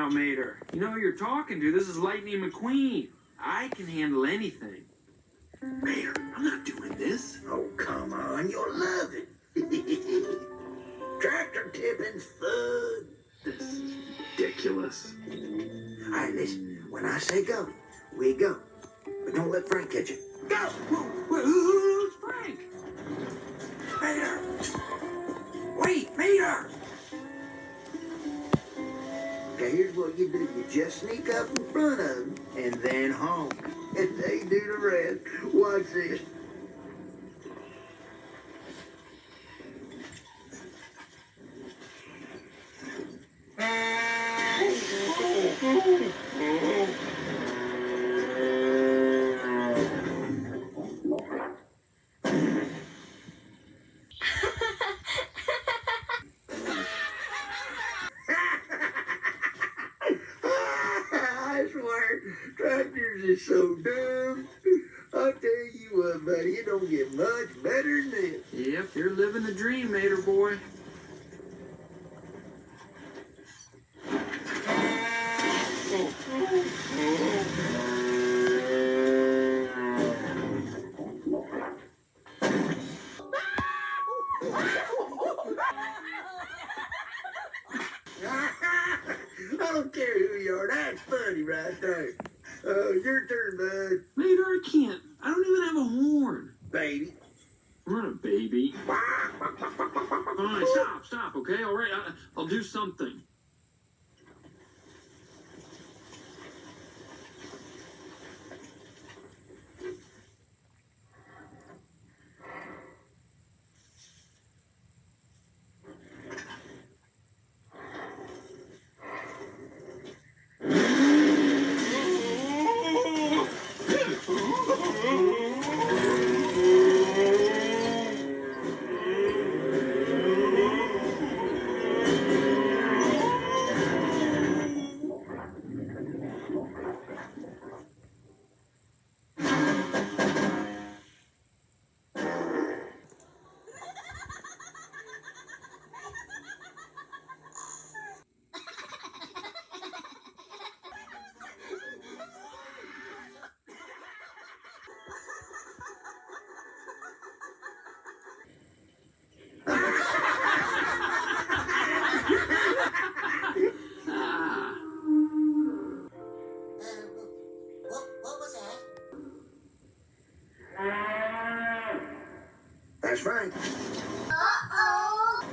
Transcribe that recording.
now, Mater. You know who you're talking to. This is Lightning McQueen. I can handle anything. Mater, I'm not doing this. Oh, come on. You'll love it. Tractor tipping's fun. This is ridiculous. All right, listen. When I say go, we go. But don't let Frank catch it. Go! Who's Frank? Mater! Wait, Mater! Okay, here's what you do. You just sneak up in front of them and then honk. And they do the rest. Watch this. I swear, tractors is so dumb. I'll tell you what, buddy, it don't get much better than this. Yep, you're living the dream, Mater boy. I don't care who you are. That's funny right there. Your turn, bud. Mater, I can't. I don't even have a horn. Baby. I'm not a baby. Fine, stop, okay? All right, I'll do something. What was that? That's Frank. Uh-oh!